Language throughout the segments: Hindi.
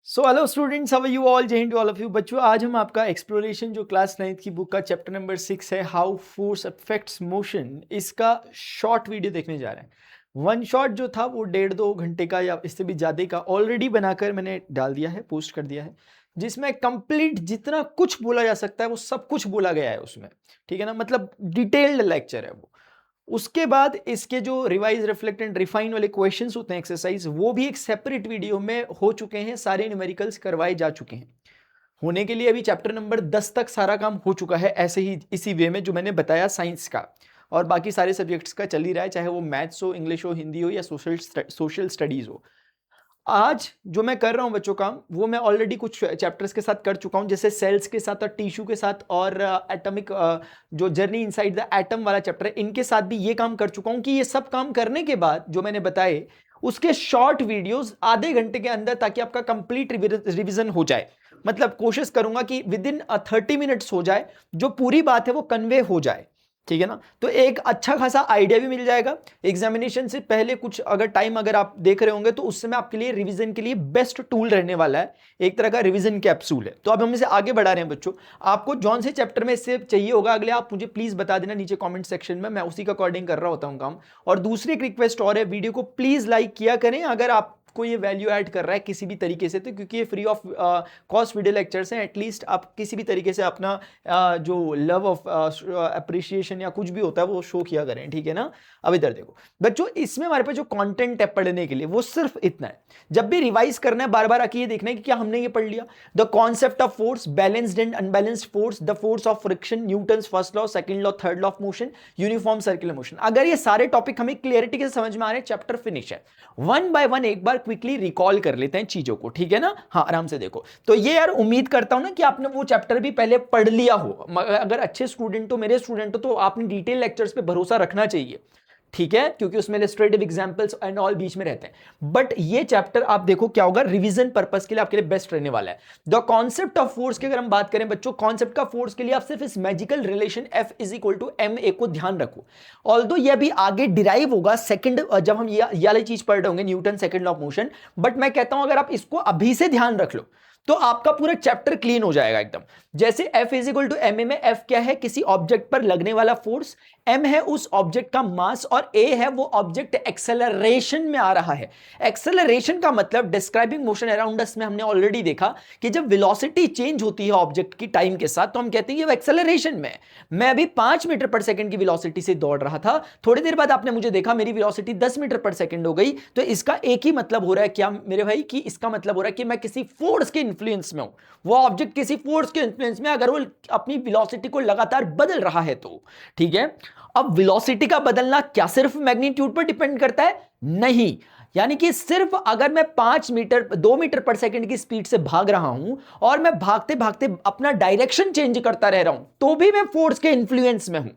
So hello students, how are you all? जय हिंद टू ऑल ऑफ यू। बच्चों, आज हम आपका एक्सप्लोरेशन जो क्लास 9th की बुक का चैप्टर नंबर 6 है, हाउ फोर्स अफेक्ट्स मोशन, इसका शॉर्ट वीडियो देखने जा रहे हैं। वन शॉट जो था वो 1.5-2 घंटे का या इससे भी ज़्यादा का ऑलरेडी बनाकर मैंने डाल दिया है, पोस्ट कर दिया है, जिसमें कंप्लीट जितना कुछ बोला जा सकता है वो सब कुछ बोला गया है उसमें। ठीक है ना, मतलब डिटेल्ड लेक्चर है वो। उसके बाद इसके जो रिवाइज, रिफ्लेक्ट एंड रिफाइन वाले क्वेश्चंस होते हैं, एक्सरसाइज, वो भी एक सेपरेट वीडियो में हो चुके हैं, सारे न्यूमेरिकल्स करवाए जा चुके हैं। होने के लिए अभी चैप्टर नंबर 10 तक सारा काम हो चुका है, ऐसे ही इसी वे में जो मैंने बताया साइंस का, और बाकी सारे सब्जेक्ट्स का चल ही रहा है, चाहे वो मैथ्स हो, इंग्लिश हो, हिंदी हो या सोशल स्टडीज हो। आज जो मैं कर रहा हूं बच्चों काम, वो मैं ऑलरेडी कुछ चैप्टर्स के साथ कर चुका हूं, जैसे सेल्स के साथ और टिश्यू के साथ, और एटॉमिक जो जर्नी इनसाइड द एटम वाला चैप्टर है, इनके साथ भी ये काम कर चुका हूं कि ये सब काम करने के बाद जो मैंने बताए उसके शॉर्ट वीडियोस आधे घंटे के अंदर, ताकि आपका कंप्लीट रिवीजन हो जाए। मतलब कोशिश करूंगा कि विद इन 30 मिनट्स हो जाए, जो पूरी बात है वो कन्वे हो जाए। ठीक है ना, तो एक अच्छा खासा आइडिया भी मिल जाएगा एग्जामिनेशन से पहले। कुछ अगर टाइम अगर आप देख रहे होंगे तो उस समय आपके लिए रिवीजन के लिए बेस्ट टूल रहने वाला है, एक तरह का रिवीजन कैप्सूल है। तो अब हम इसे आगे बढ़ा रहे हैं बच्चों। आपको जौन से चैप्टर में इससे चाहिए होगा अगले, आप मुझे प्लीज बता देना नीचे कमेंट सेक्शन में, मैं उसी का अकॉर्डिंग कर रहा होता हूं काम। और दूसरी एक रिक्वेस्ट और है, वीडियो को प्लीज लाइक किया करें अगर आप को ये वैल्यू ऐड कर रहा है किसी भी तरीके से, तो क्योंकि ये free of cost video lectures हैं, एटलीस्ट आप किसी भी तरीके से अपना जो लव ऑफ अप्रिशिएशन या कुछ भी होता है वो शो किया करें। ठीक है ना। अब इधर देखो बच्चों, इसमें हमारे पास जो कंटेंट है पढ़ने के लिए वो सिर्फ इतना है। जब भी रिवाइज करना है बार बार आके ये देखना है कि क्या हमने ये पढ़ लिया। The concept of force, balanced and unbalanced force, the force of friction, Newton's first law, second law, third law of motion, uniform circular motion. अगर ये सारे टॉपिक हमें क्लियरिटी के समझ में आ रहे हैं, चैप्टर फिनिश है। वन बाय वन एक बार क्विकली रिकॉल कर लेते हैं चीजों को। ठीक है ना। हाँ, आराम से देखो। तो ये यार उम्मीद करता हूं ना कि आपने वो चैप्टर भी पहले पढ़ लिया हो। अगर अच्छे स्टूडेंट हो, मेरे स्टूडेंट हो, तो आपने डिटेल लेक्चर्स पे भरोसा रखना चाहिए। ठीक है, क्योंकि उसमें इलस्ट्रेटिव एग्जांपल्स एंड ऑल बीच में रहते हैं। बट ये चैप्टर आप देखो क्या होगा, रिवीजन पर्पस के लिए आपके लिए बेस्ट रहने वाला है। द कॉन्सेप्ट ऑफ फोर्स की अगर हम बात करें बच्चों, कॉन्सेप्ट का फोर्स के लिए आप सिर्फ इस magical relation F is equal to ma को ध्यान रखो। ऑल्दो ये भी आगे डिराइव होगा सेकंड, जब हम ये वाली चीज पढ़ रहे होंगे, Newton second law of motion. But मैं कहता हूं अगर आप इसको अभी से ध्यान रख लो तो आपका पूरा चैप्टर क्लीन हो जाएगा एकदम। जैसे F is equal to ma में F क्या है, किसी ऑब्जेक्ट पर लगने वाला फोर्स, m है उस ऑब्जेक्ट का मास, और a है वो ऑब्जेक्ट एक्सेलरेशन में आ रहा है। एक्सेलरेशन का मतलब डिस्क्राइबिंग मोशन अराउंड अस में हमने ऑलरेडी देखा कि जब वेलोसिटी चेंज होती है ऑब्जेक्ट की टाइम के साथ, तो हम कहते हैं ये एक्सेलरेशन में। मैं अभी 5 मीटर पर सेकंड की वेलोसिटी से दौड़ रहा था, थोड़ी देर बाद आपने मुझे देखा मेरी वेलोसिटी 10 मीटर पर सेकंड हो गई। तो इसका एक ही मतलब हो रहा है क्या मेरे भाई, कि इसका मतलब हो रहा है कि मैं किसी फोर्स के इन्फ्लुएंस में हूं। वो ऑब्जेक्ट किसी फोर्स के इन्फ्लुएंस में, अगर वो अपनी वेलोसिटी को लगातार बदल रहा है तो। ठीक है। अब वेलोसिटी का बदलना क्या सिर्फ मैग्नीट्यूड पर डिपेंड करता है? नहीं। यानी कि सिर्फ अगर मैं 2 मीटर पर सेकंड की स्पीड से भाग रहा हूं और मैं भागते भागते अपना डायरेक्शन चेंज करता रह रहा हूं, तो भी मैं फोर्स के इन्फ्लुएंस में हूं।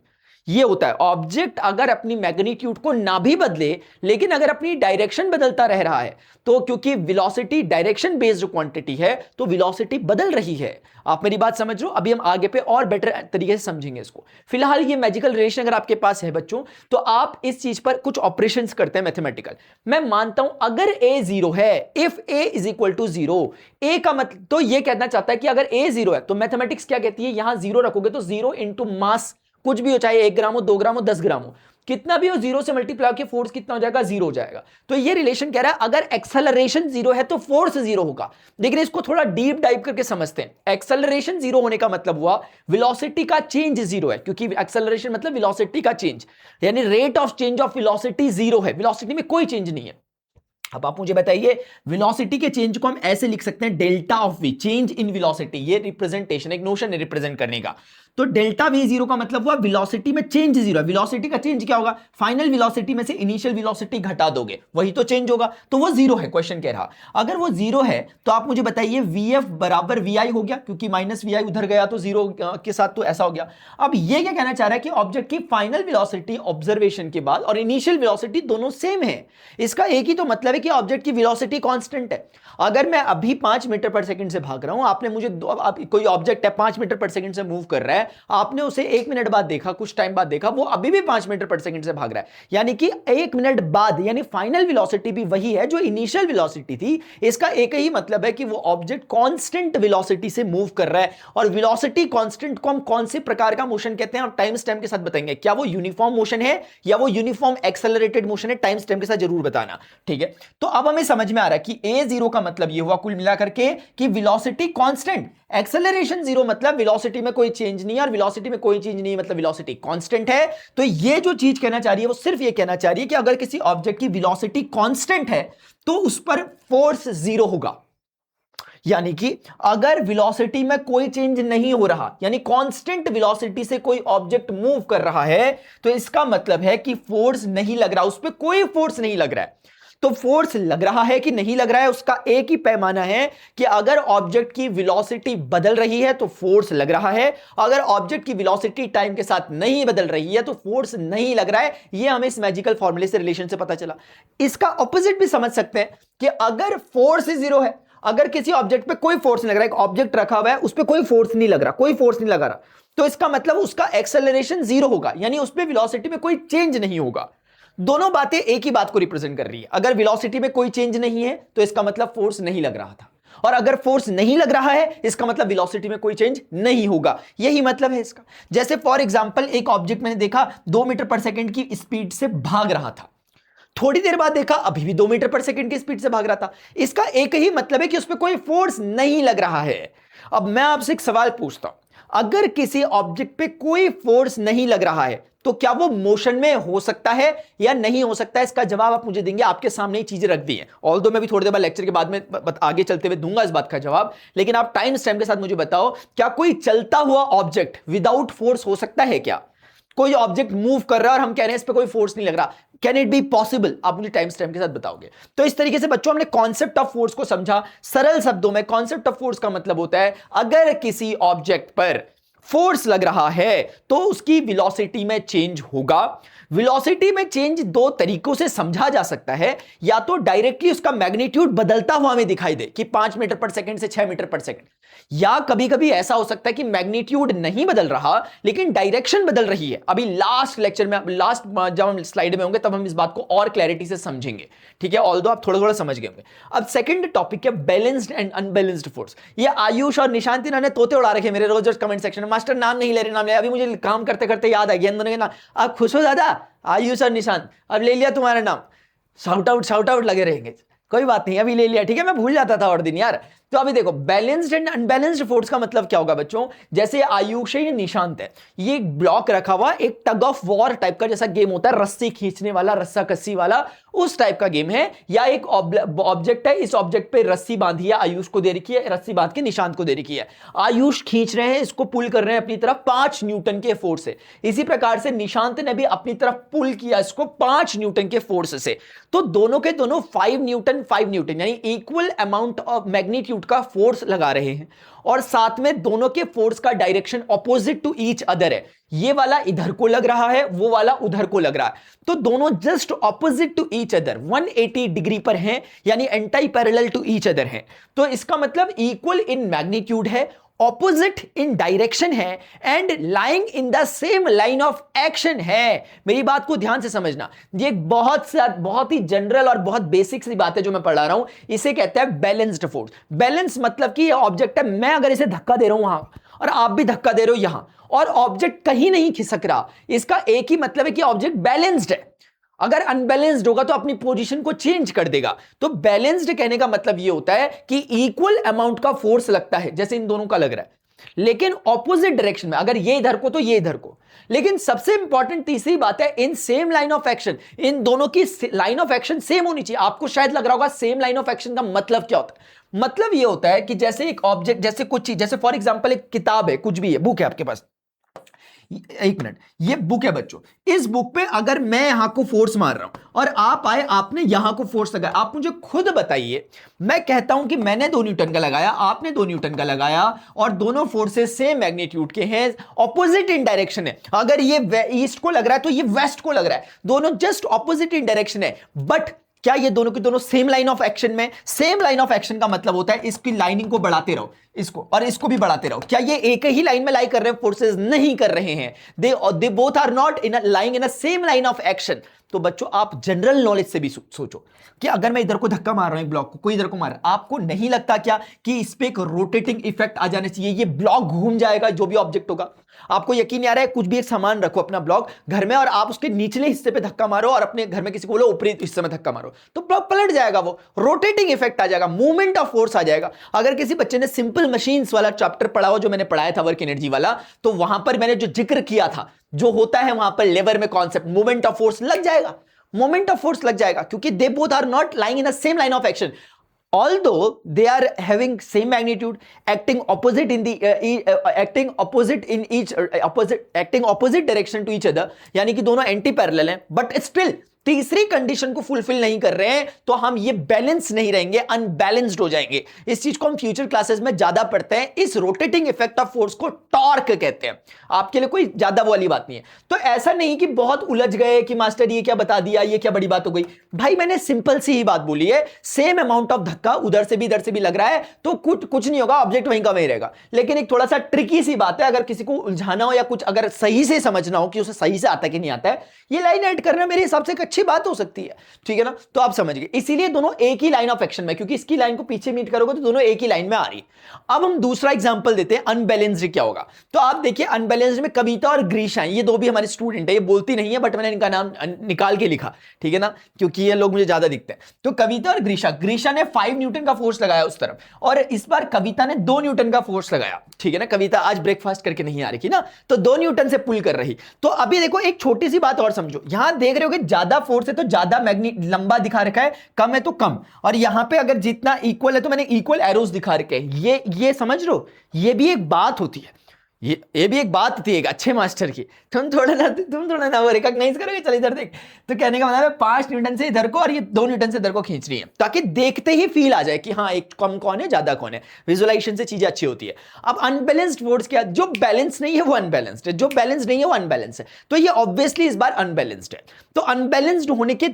ये होता है ऑब्जेक्ट अगर अपनी मैग्नीट्यूड को ना भी बदले, लेकिन अगर अपनी डायरेक्शन बदलता रह रहा है, तो क्योंकि वेलोसिटी डायरेक्शन बेस्ड क्वांटिटी है, तो वेलोसिटी बदल रही है। आप मेरी बात समझ रहे हो? अभी हम आगे पे और बेटर तरीके से समझेंगे इसको। फिलहाल ये मैजिकल रिलेशन अगर आपके पास है बच्चों, तो आप इस चीज पर कुछ ऑपरेशंस करते हैं मैथमेटिकल। मैं मानता हूं अगर a 0 है, if a is equal to 0, a का मतलब तो ये कहना चाहता है कि अगर a 0 है, तो मैथमेटिक्स क्या कहती है, यहां 0 रखोगे तो 0 इंटू मास, कुछ भी हो, चाहे 1 ग्राम हो, 2 ग्राम हो, 10 ग्राम हो, कितना भी हो, 0 से मल्टीप्लाई के फोर्स कितना हो जाएगा, 0 हो जाएगा। तो ये रिलेशन कह रहा है अगर एक्सेलरेशन 0 है तो फोर्स 0 होगा। लेकिन इसको थोड़ा डीप डाइव करके समझते हैं। एक्सेलरेशन 0 होने का मतलब हुआ वेलोसिटी का चेंज 0 है, क्योंकि एक्सेलरेशन मतलब वेलोसिटी का चेंज, यानी rate of change of velocity 0 है, वेलोसिटी में कोई चेंज नहीं है। अब आप मुझे बताइए, वेलोसिटी के चेंज को हम ऐसे लिख सकते हैं, delta of v, change in velocity. ये रिप्रेजेंटेशन, एक नोशन है रिप्रेजेंट करने का। तो डेल्टा वी 0 का मतलब हुआ वेलोसिटी में चेंज 0 है। वेलोसिटी का चेंज क्या होगा, फाइनल वेलोसिटी में से इनिशियल वेलोसिटी घटा दोगे, वही तो चेंज होगा, तो वो 0 है। क्वेश्चन कह रहा अगर वो 0 है तो आप मुझे बताइए vf बराबर vi हो गया, क्योंकि माइनस vi उधर गया तो 0 के साथ तो ऐसा हो गया। अब ये क्या कहना चाह रहा है कि ऑब्जेक्ट की फाइनल वेलोसिटी ऑब्जर्वेशन के बाद और इनिशियल वेलोसिटी दोनों सेम है। इसका एक ही तो मतलब है कि ऑब्जेक्ट की वेलोसिटी कांस्टेंट है। अगर मैं अभी 5 मीटर पर सेकंड से भाग रहा हूं, आपने मुझे कोई ऑब्जेक्ट है 5 मीटर पर सेकंड से मूव कर रहा है, है, आपने उसे 1 मिनट बाद देखा, कुछ टाइम बाद देखा, वो अभी भी 5 मीटर पर सेकंड से भाग रहा है, यानी कि 1 मिनट बाद, यानी फाइनल वेलोसिटी भी वही है जो इनिशियल वेलोसिटी थी। इसका एक ही मतलब है कि वो ऑब्जेक्ट कांस्टेंट वेलोसिटी से मूव कर रहा है। और वेलोसिटी कांस्टेंट को हम कौन से प्रकार का मोशन कहते हैं, हम टाइम स्टैम्प के साथ बताएंगे। क्या वो यूनिफॉर्म मोशन है या वो यूनिफॉर्म एक्सेलरेटेड मोशन है, टाइम स्टैम्प के साथ जरूर बताना, ठीक है। तो अब हमें समझ में आ रहा है कि a0 का मतलब ये हुआ कुल मिलाकर के कि वेलोसिटी कांस्टेंट, एक्सेलरेशन 0 मतलब वेलोसिटी में कोई चेंज नहीं है, और वेलोसिटी में कोई चेंज नहीं मतलब वेलोसिटी कांस्टेंट है। तो ये जो चीज कहना चाह रही है वो सिर्फ ये कहना चाह रही है कि अगर किसी ऑब्जेक्ट की वेलोसिटी कांस्टेंट है तो उस पर फोर्स 0 होगा। यानी कि अगर वेलोसिटी में कोई चेंज नहीं हो रहा, यानी कांस्टेंट वेलोसिटी से कोई ऑब्जेक्ट मूव कर रहा है, तो इसका मतलब है कि फोर्स नहीं लग रहा, उस पर कोई फोर्स नहीं लग रहा है। तो फोर्स लग रहा है कि नहीं लग रहा है, उसका एक ही पैमाना है कि अगर ऑब्जेक्ट की वेलोसिटी बदल रही है तो फोर्स लग रहा है, अगर ऑब्जेक्ट की वेलोसिटी टाइम के साथ नहीं बदल रही है तो फोर्स नहीं लग रहा है। यह हमें इस मैजिकल फॉर्मूले से, रिलेशन से पता चला। इसका ऑपोजिट भी समझ सकते हैं कि अगर फोर्स 0 है, अगर किसी ऑब्जेक्ट पे कोई फोर्स नहीं लग रहा है, एक ऑब्जेक्ट रखा हुआ है उस पर कोई फोर्स नहीं लग रहा, कोई फोर्स नहीं लगा रहा, तो इसका मतलब उसका एक्सेलरेशन 0 होगा, यानी उस पर वेलोसिटी में कोई चेंज नहीं होगा। दोनों बातें एक ही बात को रिप्रेजेंट कर रही है। अगर वेलोसिटी में कोई चेंज नहीं है तो इसका मतलब फोर्स नहीं लग रहा था, और अगर फोर्स नहीं लग रहा है इसका मतलब वेलोसिटी में कोई चेंज नहीं होगा। यही मतलब है इसका। जैसे फॉर एग्जांपल एक ऑब्जेक्ट मैंने देखा 2 मीटर पर सेकंड की स्पीड से भाग रहा था, थोड़ी देर बाद देखा अभी भी 2 मीटर पर सेकंड की स्पीड से भाग रहा था। इसका एक ही मतलब है कि उस पर कोई फोर्स नहीं लग रहा है। अब मैं आपसे एक सवाल पूछता हूं, अगर किसी ऑब्जेक्ट पे कोई फोर्स नहीं लग रहा है तो क्या वो मोशन में हो सकता है या नहीं हो सकता है? इसका जवाब आप मुझे देंगे। आपके सामने ही चीजें रख दी हैं, ऑल्दो मैं भी थोड़ी देर बाद लेक्चर के बाद में आगे चलते हुए दूंगा इस बात का जवाब, लेकिन आप टाइम स्टैम्प के साथ मुझे बताओ, क्या कोई चलता हुआ ऑब्जेक्ट विदाउट फोर्स हो सकता है? क्या कोई ऑब्जेक्ट मूव कर रहा है और हम कह रहे हैं इस पे कोई फोर्स नहीं लग रहा, कैन इट बी पॉसिबल? आप मुझे टाइम स्टैम्प के साथ बताओगे। तो इस तरीके से बच्चों हमने कॉन्सेप्ट ऑफ फोर्स को समझा। सरल शब्दों में कॉन्सेप्ट ऑफ फोर्स का मतलब होता है अगर किसी ऑब्जेक्ट पर फोर्स लग रहा है तो उसकी वेलोसिटी में चेंज होगा। वेलोसिटी में चेंज दो तरीकों से समझा जा सकता है, या तो डायरेक्टली उसका मैग्नीट्यूड बदलता हुआ हमें दिखाई दे कि 5 मीटर पर सेकंड से 6 मीटर पर सेकंड, या कभी कभी ऐसा हो सकता है कि मैग्नीट्यूड नहीं बदल रहा लेकिन डायरेक्शन बदल रही है। अभी लास्ट लेक्चर में, लास्ट जब हम स्लाइड में होंगे तब हम इस बात को और क्लैरिटी से समझेंगे, ठीक है, ऑल्दो आप थोड़ा थोड़ा समझ गए होंगे। अब सेकंड टॉपिक है बैलेंस्ड एंड अनबैलेंस्ड फोर्स। ये आयुष और निशांत इन्होंने तोते उड़ा रखे मेरे रोज कमेंट सेक्शन में, मास्टर नाम नहीं ले रहे, नाम ले, अभी मुझे काम करते करते याद आ गया इन दोनों के नाम। आप खुश हो दादा? आयुष और निशांत, अब ले लिया तुम्हारा नाम, शाउट आउट लगे रहेंगे, कोई बात नहीं, अभी ले लिया, ठीक है, मैं भूल जाता था और दिन यार। तो अभी देखो बैलेंस्ड एंड अनबैलेंस्ड फोर्स का मतलब क्या होगा बच्चों? जैसे आयुष है, ये निशांत है, ये एक ब्लॉक रखा हुआ, एक टग ऑफ वॉर टाइप का जैसा गेम होता है, रस्सी खींचने वाला, रस्सा कस्सी वाला, उस टाइप का गेम है, या एक ऑब्जेक्ट है, इस ऑब्जेक्ट पे रस्सी बांधी है, आयुष को दे रखी है, रस्सी बांध के निशांत को दे रखी है, आयुष खींच रहे हैं, इसको पुल कर रहे हैं अपनी तरफ 5 न्यूटन के फोर्स से। इसी प्रकार से निशांत ने भी अपनी तरफ पुल किया इसको 5 न्यूटन के फोर्स से। तो दोनों के दोनों 5 न्यूटन यानी इक्वल अमाउंट ऑफ मैग्नीट्यूड का फोर्स लगा रहे हैं, और साथ में दोनों के फोर्स का direction opposite to each other है। ये वाला इधर को लग रहा है, वो वाला उधर को लग रहा है, तो दोनों just opposite to each other 180 degree पर हैं, यानी anti parallel to each other हैं। तो इसका मतलब इक्वल इन मैग्नीट्यूड है, ऑपोजिट इन डायरेक्शन है, and lying in the same line of action है। मेरी बात को ध्यान से समझना, ये बहुत ही जनरल और बहुत बेसिक सी बात है जो मैं पढ़ा रहा हूं। इसे कहते हैं बैलेंस्ड फोर्स। बैलेंस मतलब कि ये ऑब्जेक्ट है, मैं अगर इसे धक्का दे रहा हूं वहां और आप भी धक्का दे रहे हो यहां, और ऑब्जेक्ट कहीं नहीं खिसक रहा, इसका एक ही मतलब है कि ऑब्जेक्ट बैलेंस्ड है। अगर अनबैलेंस्ड होगा तो अपनी पोजीशन को चेंज कर देगा। तो बैलेंस्ड कहने का मतलब यह होता है कि इक्वल अमाउंट का फोर्स लगता है, जैसे इन दोनों का लग रहा है, लेकिन ऑपोजिट डायरेक्शन में, अगर ये इधर को तो ये इधर को। लेकिन सबसे इंपॉर्टेंट तीसरी बात है in same line of action, इन दोनों की लाइन ऑफ एक्शन सेम होनी चाहिए। आपको शायद लग रहा होगा सेम लाइन ऑफ एक्शन का मतलब क्या होता है? मतलब यह होता है कि जैसे एक ऑब्जेक्ट, जैसे कुछ चीज, जैसे फॉर एग्जाम्पल एक किताब है, कुछ भी है, बुक है आपके पास, एक मिनट, ये बुक है बच्चों, इस बुक पे अगर मैं यहां को फोर्स मार रहा हूं और आप आए, आपने यहां को फोर्स लगाया, आप मुझे खुद बताइए, मैं कहता हूं कि मैंने 2 न्यूटन का लगाया, आपने 2 न्यूटन का लगाया, और दोनों फोर्सेस सेम मैग्नीट्यूड के हैं, ऑपोजिट इन डायरेक्शन है। अगर ये ईस्ट को लग रहा है तो ये वेस्ट को लग रहा है, दोनों जस्ट ऑपोजिट इन डायरेक्शन है, बट क्या ये दोनों की दोनों सेम लाइन ऑफ एक्शन में? सेम लाइन ऑफ एक्शन का मतलब होता है इसकी लाइनिंग को बढ़ाते रहो, इसको और इसको भी बढ़ाते रहो। क्या ये एक ही लाइन में लाई कर रहे हैं? फोर्सेस नहीं कर रहे हैं। They both are not in lying in a same line of action. तो बच्चों आप जनरल नॉलेज से भी सोचो कि अगर मैं इधर को धक्का मार रहा हूं, एक ब्लॉक को, कोई इधर को मार रहा है, आपको नहीं लगता क्या कि इस पे एक रोटेटिंग इफेक्ट आ जाना चाहिए, ये ब्लॉक घूम जाएगा जो भी ऑब्जेक्ट होगा? आपको यकीन नहीं आ रहा है? कुछ भी एक सामान रखो अपना ब्लॉक घर में और आप उसके निचले हिस्से पे धक्का मारो और अपने घर में किसी को बोलो ऊपरी हिस्से में धक्का मारो, तो ब्लॉक पलट जाएगा, वो रोटेटिंग इफेक्ट आ जाएगा, मूवमेंट ऑफ फोर्स आ जाएगा। अगर किसी बच्चे ने सिंपल मशीन्स वाला चैप्टर पढ़ा हो जो मैंने पढ़ाया था वर्क एनर्जी वाला, तो वहां पर मैंने जो जिक्र किया था, जो होता है वहां पर लेवर में कॉन्सेप्ट मूवमेंट ऑफ फोर्स लग जाएगा, मोमेंट ऑफ फोर्स लग जाएगा, क्योंकि they both are not lying in the same line of action, although they are having same magnitude, acting opposite in the acting opposite direction to each other, यानी कि दोनों एंटी पैरेलल हैं, बट स्टिल तीसरी कंडीशन को फुलफिल नहीं कर रहे हैं, तो हम ये बैलेंस नहीं रहेंगे, अनबैलेंस्ड हो जाएंगे। इस चीज को हम फ्यूचर क्लासेस में ज्यादा पढ़ते हैं। इस रोटेटिंग इफेक्ट ऑफ फोर्स को टॉर्क कहते हैं। आपके लिए कोई ज्यादा वो वाली बात नहीं है। तो ऐसा नहीं कि बहुत उलझ गए कि मास्टर ये क्या बता दिया, ये क्या बड़ी बात हो गई। भाई मैंने सिंपल सी ही बात बोली है, सेम अमाउंट ऑफ धक्का उधर से भी इधर से भी लग रहा है, तो कुछ नहीं होगा, ऑब्जेक्ट वहीं का वहीं रहेगा। लेकिन एक थोड़ा सा ट्रिकी सी बात है, अगर किसी को उलझाना हो या कुछ अगर सही से समझना हो कि उसे सही से आता है कि नहीं आता है, ये लाइन ऐड करना मेरे हिसाब से अच्छी बात हो सकती है, ठीक है ना? तो आप समझ गए, इसीलिए दोनों एक ही लाइन ऑफ एक्शन में, क्योंकि इसकी लाइन को पीछे मीट करोगे तो दोनों एक ही लाइन में आ रही है। अब हम दूसरा एग्जांपल देते हैं, अनबैलेंस्ड क्या होगा। तो आप देखिए अनबैलेंस्ड में कविता और ग्रीशा, ये दो भी हमारे स्टूडेंट है, ये बोलती नहीं है बट मैंने इनका नाम निकाल के लिखा, ठीक है ना, क्योंकि ये लोग मुझे ज्यादा दिखते हैं। तो कविता और ग्रीशा ने 5 न्यूटन का फोर्स लगाया उस तरफ, और इस बार कविता ने 2 न्यूटन का फोर्स लगाया, ठीक है ना। कविता आज ब्रेकफास्ट करके नहीं आ रही थी ना, तो 2 न्यूटन से पुल कर रही। तो अभी देखो एक छोटी सी बात और समझो, यहां देख रहे हो कि ज्यादा फोर्स है तो ज्यादा मैग्नेट लंबा दिखा रखा है, कम है तो कम, और यहां पे अगर जितना इक्वल है तो मैंने इक्वल एरोस दिखा रखे हैं। ये समझ लो, ये भी एक बात होती है, ये भी एक बात थी एक अच्छे मास्टर की। तुम थोड़ा ना वो रिकॉग्नाइज करोगे, चल इधर देख। तो कहने का मतलब है 5 न्यूटन से इधर को और ये 2 न्यूटन से इधर को खींच रही है, ताकि देखते ही फील आ जाए कि हाँ एक कम कौन है ज्यादा कौन है। विजुअलाइजेशन से चीजें अच्छी होती है। अब अनबैलेंस्ड फोर्स क्या, जो बैलेंस नहीं है वो अनबैलेंस्ड है, जो बैलेंस नहीं है वो अनबैलेंस है। तो ये ऑब्वियसली इस बार अनबैलेंस्ड है। तो अनबैलेंस्ड होने के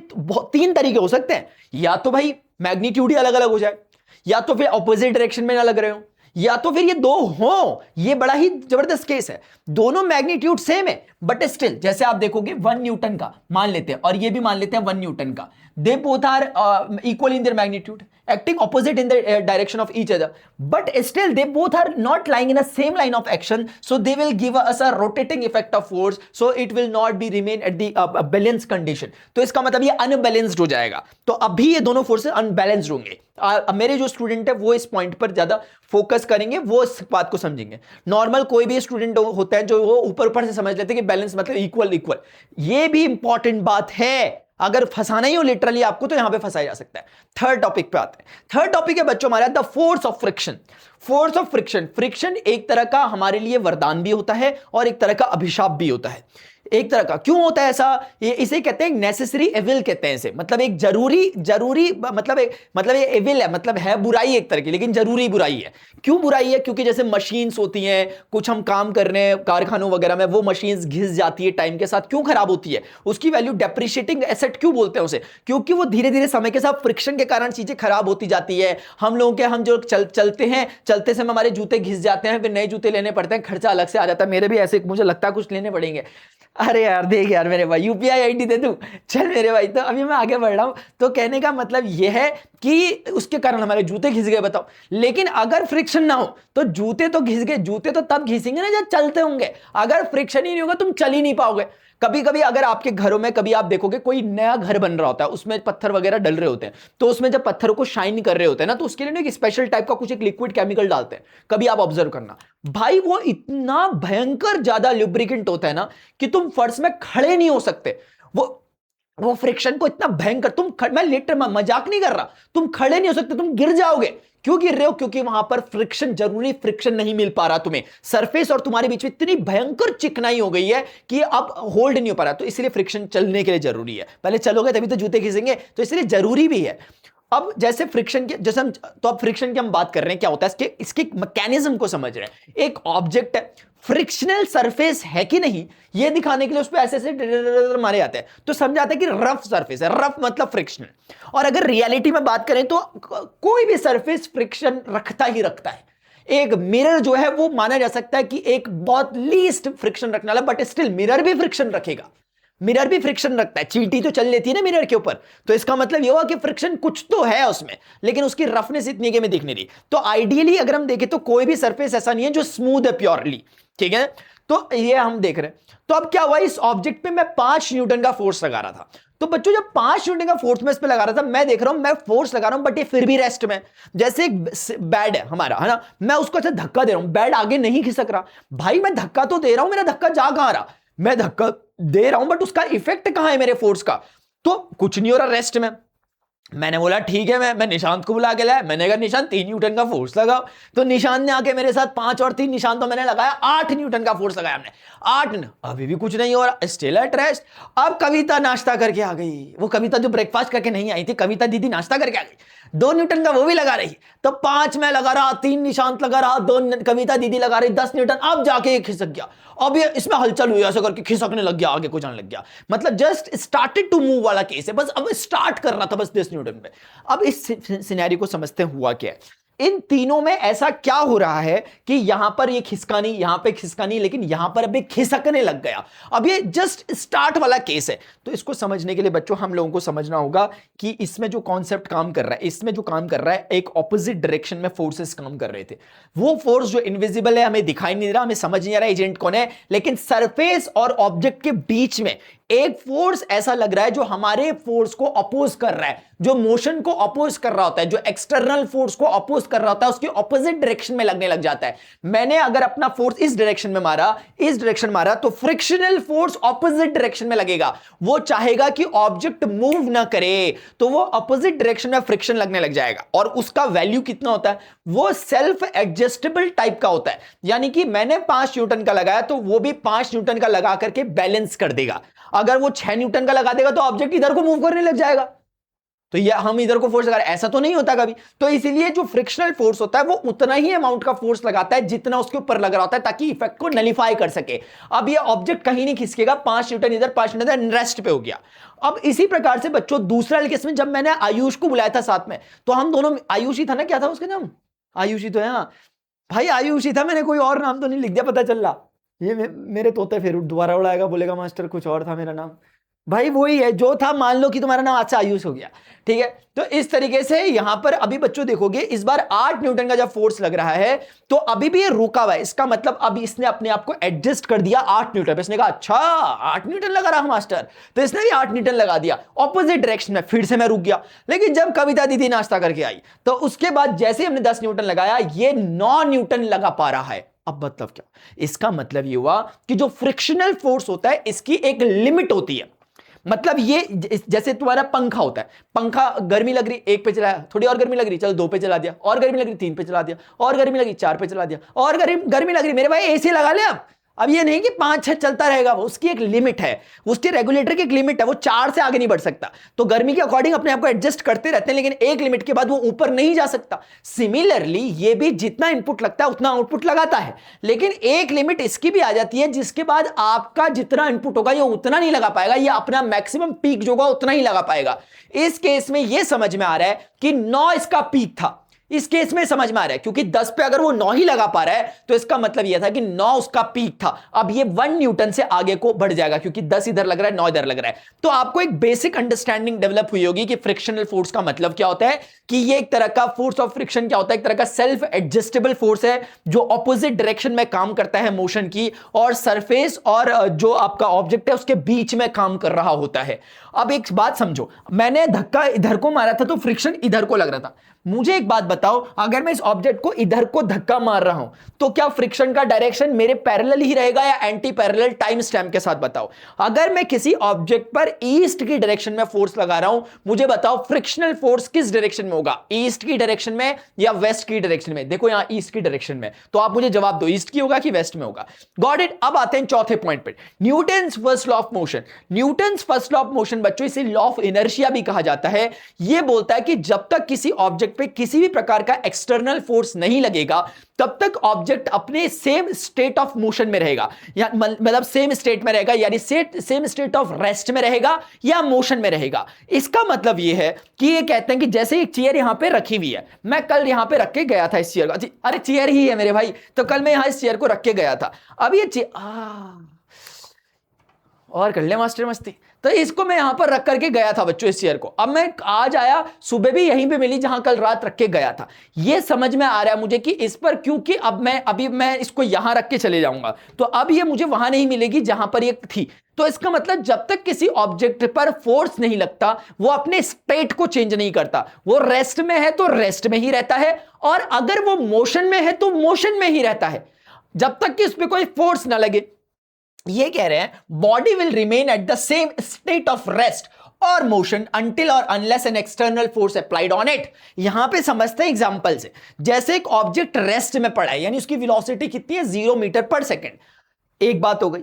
3 तरीके हो सकते हैं, या तो भाई मैग्नीट्यूड ही अलग अलग हो जाए, या तो फिर ऑपोजिट डायरेक्शन में ना लग रहे हो, या तो फिर ये दो हो। ये बड़ा ही जबरदस्त केस है, दोनों मैग्नीट्यूड सेम है बट स्टिल, जैसे आप देखोगे 1 न्यूटन का मान लेते हैं और ये भी मान लेते हैं 1 न्यूटन का, they both are equal in their magnitude, acting opposite in the direction of each other, but still they both are not lying in a same line of action, so they will give us a rotating effect of force, so it will not be remain at the balanced condition। तो इसका मतलब ये unbalanced हो जाएगा। तो अभी ये दोनों फोर्सेस अनबैलेंस्ड होंगे। मेरे जो स्टूडेंट है वो इस पॉइंट पर ज्यादा फोकस करेंगे, वो इस बात को समझेंगे। नॉर्मल कोई भी स्टूडेंट होता है जो वो ऊपर से समझ लेते हैं कि बैलेंस मतलब इक्वल। ये भी इंपॉर्टेंट बात है, अगर फंसाना ही हो लिटरली आपको तो यहां पे फंसाया जा सकता है। थर्ड टॉपिक पे आते हैं। थर्ड टॉपिक है बच्चों हमारा the force of friction. Force of friction, friction एक तरह का हमारे लिए वरदान भी होता है और एक तरह का अभिशाप भी होता है। एक तरह का क्यों होता है ऐसा, ये इसे कहते हैं नेसेसरी एविल कहते हैं इसे, मतलब एक जरूरी मतलब ये एविल है, मतलब है बुराई एक तरह की, लेकिन जरूरी बुराई है। क्यों बुराई है, क्योंकि जैसे मशीन्स होती हैं, कुछ हम काम कर रहे हैं कारखानों वगैरह में, वो मशीन्स घिस जाती है टाइम के साथ, क्यों खराब होती है, उसकी वैल्यू डेप्रिशिएटिंग एसेट क्यों बोलते हैं उसे, क्योंकि वो धीरे धीरे समय के साथ फ्रिक्शन के कारण चीजें खराब होती जाती है। हम लोगों के हम जो चलते समय हमारे जूते घिस जाते हैं, फिर नए जूते लेने पड़ते हैं, खर्चा अलग से आ जाता है। मेरे भी ऐसे मुझे लगता है कुछ लेने पड़ेंगे। अरे यार देख यार मेरे भाई यूपीआई आईडी दे दूं, चल मेरे भाई। तो अभी मैं आगे बढ़ रहा हूं। तो कहने का मतलब यह है कि उसके कारण हमारे जूते घिस गए, बताओ। लेकिन अगर फ्रिक्शन ना हो तो जूते तो घिस गए, जूते तो तब घिसेंगे ना जब चलते होंगे। अगर फ्रिक्शन ही नहीं होगा तुम चल ही नहीं पाओगे। कभी कभी अगर आपके घरों में कभी आप देखोगे कोई नया घर बन रहा होता है, उसमें पत्थर वगैरह डल रहे होते हैं, तो उसमें जब पत्थरों को शाइन कर रहे होते हैं ना, तो उसके लिए एक स्पेशल टाइप का कुछ एक लिक्विड केमिकल डालते हैं। कभी आप ऑब्जर्व करना भाई, वो इतना भयंकर ज्यादा लुब्रिकेंट होता है ना कि तुम फर्श में खड़े नहीं हो सकते। वो फ्रिक्शन को इतना भयंकर, मैं लेटर मजाक नहीं कर रहा, तुम खड़े नहीं हो सकते, तुम गिर जाओगे। क्यों गिर रहे हो, क्योंकि वहां पर जरूरी फ्रिक्शन नहीं मिल पा रहा तुम्हें। सरफेस और तुम्हारे बीच में इतनी भयंकर चिकनाई हो गई है कि अब होल्ड नहीं हो पा रहा। तो इसलिए फ्रिक्शन चलने के लिए जरूरी है। पहले चलोगे तभी तो जूते घिसेंगे, तो इसलिए जरूरी भी है। अब जैसे फ्रिक्शन के जैसे हम तो अब फ्रिक्शन की हम बात कर रहे हैं, क्या होता है इसके मैकेनिज्म को समझ रहे हैं। एक ऑब्जेक्ट है, फ्रिक्शनल सरफेस है कि नहीं ये दिखाने के लिए उस पर ऐसे ऐसे मारे जाते हैं, तो समझाते हैं कि रफ सरफेस है। रफ मतलब फ्रिक्शनल। और अगर रियलिटी में बात करें तो कोई भी सरफेस फ्रिक्शन रखता ही रखता है। एक मिरर जो है वो माना जा सकता है कि एक बहुत लीस्ट फ्रिक्शन रखने वाला, बट स्टिल मिरर भी फ्रिक्शन रखेगा। मिरर भी फ्रिक्शन रखता है, चींटी तो चल लेती है ना मिरर के ऊपर, तो इसका मतलब ये हुआ कि फ्रिक्शन कुछ तो है उसमें, लेकिन उसकी रफनेस इतनी के में दिख नहीं रही। तो आइडियली अगर हम देखें तो कोई भी सरफेस ऐसा नहीं है जो स्मूथ है प्योरली, ठीक है। तो ये हम देख रहे हैं। तो अब क्या हुआ, इस ऑब्जेक्ट पे मैं 5 न्यूटन का फोर्स लगा रहा था। तो बच्चों जब 5 न्यूटन का फोर्स मैं इस पे लगा रहा था, मैं देख रहा हूं मैं फोर्स लगा रहा हूं बट ये फिर भी रेस्ट में। जैसे एक बेड है हमारा, है ना, मैं उसको ऐसे धक्का दे रहा हूं, बेड आगे नहीं खिसक रहा। भाई मैं धक्का तो दे रहा हूं, मेरा धक्का जा कहां रहा, मैं धक्का दे रहा हूं बट उसका इफेक्ट कहां है मेरे फोर्स का, तो कुछ नहीं हो रहा रेस्ट में। मैंने बोला ठीक है, मैं निशांत को बुला के लाया। मैंने कहा निशांत 3 न्यूटन का फोर्स लगाओ। तो निशांत ने आके मेरे साथ 5 और 3 निशांत तो मैंने लगाया, 8 न्यूटन का फोर्स लगाया हमने। 8 अभी भी कुछ नहीं हो रहा, स्टिल एट रेस्ट। अब कविता नाश्ता करके आ गई, वो कविता जो ब्रेकफास्ट करके नहीं आई थी, कविता दीदी नाश्ता करके आ गई, 2 न्यूटन का वो भी लगा रही। तो 5 मैं लगा रहा, 3 निशांत लगा रहा, 2 कविता दीदी लगा रही, 10 न्यूटन। अब जाके खिसक गया, अब ये इसमें हलचल हुई, ऐसे करके खिसकने लग गया, आगे को जाने लग गया। मतलब जस्ट स्टार्टेड टू मूव वाला केस है, बस अब स्टार्ट कर रहा था बस 10 न्यूटन पे। अब इस सिनेरियो को समझते हैं हुआ क्या है। इन तीनों में ऐसा क्या हो रहा है कि यहां पर ये खिसका नहीं, यहां पे खिसका नहीं, लेकिन यहां पर अभी खिसकने लग गया। अब ये जस्ट स्टार्ट वाला केस है। तो इसको समझने के लिए बच्चों हम लोगों को समझना होगा कि इसमें जो कॉन्सेप्ट काम कर रहा है, इसमें जो काम कर रहा है, एक ऑपोजिट डायरेक्शन में फोर्सेस काम कर रहे थे। वो फोर्स जो इनविजिबल है, हमें दिखाई नहीं दे रहा, हमें समझ नहीं आ रहा एजेंट कौन है, लेकिन सरफेस और ऑब्जेक्ट के बीच में एक फोर्स ऐसा लग रहा है जो हमारे फोर्स को अपोज कर रहा है, जो मोशन को अपोज कर रहा होता है, जो एक्सटर्नल फोर्स को अपोज कर रहा होता है, उसके ऑपोजिट डायरेक्शन में लगने लग जाता है। मैंने अगर अपना फोर्स इस डायरेक्शन में मारा, इस डायरेक्शन मारा, तो फ्रिक्शनल फोर्स ऑपोजिट डायरेक्शन में लगेगा। वो चाहेगा कि ऑब्जेक्ट मूव ना करे, तो वो ऑपोजिट डायरेक्शन में फ्रिक्शन लगने लग जाएगा। और उसका वैल्यू कितना होता है, वो सेल्फ एडजस्टेबल टाइप का होता है। यानी कि मैंने 5 न्यूटन का लगाया तो वो भी 5 न्यूटन का लगा करके बैलेंस कर देगा। अगर वो 6 न्यूटन का लगा देगा तो ऑब्जेक्ट इधर को मूव करने लग जाएगा, तो ये हम इधर को फोर्स लगा रहे हैं, ऐसा तो नहीं होता कभी। तो इसीलिए जो फ्रिक्शनल फोर्स होता है वो उतना ही अमाउंट का फोर्स लगाता है जितना उसके ऊपर लग रहा होता है, ताकि इफेक्ट को नलिफाई कर सके। अब ये ऑब्जेक्ट कहीं नहीं खिसकेगा, 5 न्यूटन इधर 5 न्यूटन इधर, रेस्ट पे हो गया। अब इसी प्रकार से बच्चों दूसरा केस में जब मैंने आयुष को बुलाया था साथ में, तो हम दोनों, आयुष ही था ना, क्या था उसका नाम, आयुष ही तो है। हाँ भाई आयुष ही था, मैंने कोई और नाम तो नहीं लिख दिया, पता चल रहा ये मेरे तोते फिर दोबारा उड़ाएगा, बोलेगा मास्टर कुछ और था मेरा नाम। भाई वही है जो था, मान लो कि तुम्हारा नाम अच्छा आयुष हो गया, ठीक है। तो इस तरीके से यहां पर अभी बच्चों देखोगे, इस बार 8 न्यूटन का जब फोर्स लग रहा है तो अभी भी ये रुका हुआ है। इसका मतलब अभी इसने अपने आप को एडजस्ट कर दिया 8 न्यूटन पे। इसने कहा अच्छा 8 न्यूटन लगा रहा मास्टर, तो इसने भी 8 न्यूटन लगा दिया ऑपोजिट डायरेक्शन में। फिर से मैं रुक गया। लेकिन जब कविता दीदी नाश्ता करके आई तो उसके बाद जैसे हमने 10 न्यूटन लगाया, ये 9 न्यूटन लगा पा रहा है। अब मतलब क्या, इसका मतलब ये हुआ कि जो फ्रिक्शनल फोर्स होता है इसकी एक लिमिट होती है। मतलब ये जैसे तुम्हारा पंखा होता है, पंखा गर्मी लग रही 1 पे चलाया, थोड़ी और गर्मी लग रही चलो 2 पे चला दिया, और गर्मी लग रही 3 पे चला दिया, और गर्मी लगी 4 पे चला दिया, और गर्मी लग रही मेरे भाई एसी लगा ले। अब ये नहीं कि 5-6 चलता रहेगा, वो उसकी एक लिमिट है, उसके रेगुलेटर की एक लिमिट है, वो 4 से आगे नहीं बढ़ सकता। तो गर्मी के अकॉर्डिंग अपने आप को एडजस्ट करते रहते हैं, लेकिन एक लिमिट के बाद वो ऊपर नहीं जा सकता। सिमिलरली ये भी जितना इनपुट लगता है उतना आउटपुट लगाता है, लेकिन एक लिमिट इसकी भी आ जाती है जिसके बाद आपका जितना इनपुट होगा ये उतना नहीं लगा पाएगा, ये अपना मैक्सिमम पीक जो होगा उतना ही लगा पाएगा। इस केस में ये समझ में आ रहा है कि 9 इसका पीक था। इस केस में समझ में आ रहा है क्योंकि 10 पे अगर वो 9 ही लगा पा रहा है तो इसका मतलब यह था कि 9 उसका पीक था। अब ये 1 न्यूटन से आगे को बढ़ जाएगा क्योंकि 10 इधर लग रहा है 9 इधर लग रहा है। तो आपको एक बेसिक अंडरस्टैंडिंग डेवलप हुई होगी कि फ्रिक्शनल फोर्स का मतलब क्या होता है, कि ये एक तरह का फोर्स ऑफ फ्रिक्शन क्या होता है, एक तरह का सेल्फ एडजस्टेबल फोर्स है जो ऑपोजिट डायरेक्शन में काम करता है मोशन की, और सरफेस और जो आपका ऑब्जेक्ट है उसके बीच में काम कर रहा होता है। अब एक बात समझो, मैंने धक्का इधर को मारा था तो फ्रिक्शन इधर को लग रहा था, मुझे एक बात बताओ, अगर मैं इस ऑब्जेक्ट को इधर को धक्का मार रहा हूं तो क्या फ्रिक्शन का डायरेक्शन मेरे पैरेलल ही रहेगा या एंटी पैरेलल? टाइम स्टैम्प के साथ बताओ। अगर मैं किसी ऑब्जेक्ट पर ईस्ट की डायरेक्शन में फोर्स लगा रहा हूं, मुझे बताओ फ्रिक्शनल फोर्स किस डायरेक्शन में होगा, ईस्ट की डायरेक्शन में या वेस्ट की डायरेक्शन में? देखो यहां ईस्ट की डायरेक्शन में, तो आप मुझे जवाब दो, ईस्ट की होगा कि वेस्ट में होगा? Got it. अब आते हैं चौथे पॉइंट पे, Newton's first law of motion. Newton's first law of motion बच्चों इसे लॉ ऑफ इनर्शिया भी कहा जाता है। यह बोलता है कि जब तक किसी ऑब्जेक्ट पे किसी भी प्रकार का एक्सटर्नल फोर्स नहीं लगेगा तब तक ऑब्जेक्ट अपने सेम स्टेट ऑफ मोशन में रहेगा, या मतलब सेम स्टेट में रहेगा, यानी सेम स्टेट ऑफ रेस्ट में रहेगा या मोशन में रहेगा। इसका मतलब यह है कि ये कहते हैं कि जैसे एक चेयर यहां पे रखी हुई है, मैं कल यहां पे रख के गया था इस चेयर को, अरे चेयर ही है मेरे भाई, तो कल मैं यहां इस चेयर को रख के गया था। अब ये और कर ले मास्टर मस्ती, तो इसको मैं यहां पर रख करके गया था बच्चों इस चेयर को। अब मैं आज आया, सुबह भी यहीं पे मिली जहां कल रात रख के गया था। ये समझ में आ रहा है मुझे कि इस पर, क्योंकि अभी मैं इसको यहां रख के चले जाऊंगा तो अब ये मुझे वहां नहीं मिलेगी जहां पर ये थी। तो इसका मतलब जब तक किसी ऑब्जेक्ट पर फोर्स नहीं लगता वो अपने स्टेट को चेंज नहीं करता। वो रेस्ट में है तो रेस्ट में ही रहता है, और अगर वो मोशन में है तो मोशन में ही रहता है, जब तक कि उस पर कोई फोर्स ना लगे। ये कह रहे हैं body will remain at the same state of rest और मोशन अंटिल और unless an external force applied on it. यहां पे समझते हैं एग्जांपल से, जैसे एक ऑब्जेक्ट रेस्ट में पड़ा है, यानी उसकी वेलोसिटी कितनी है, 0 मीटर पर सेकेंड। एक बात हो गई।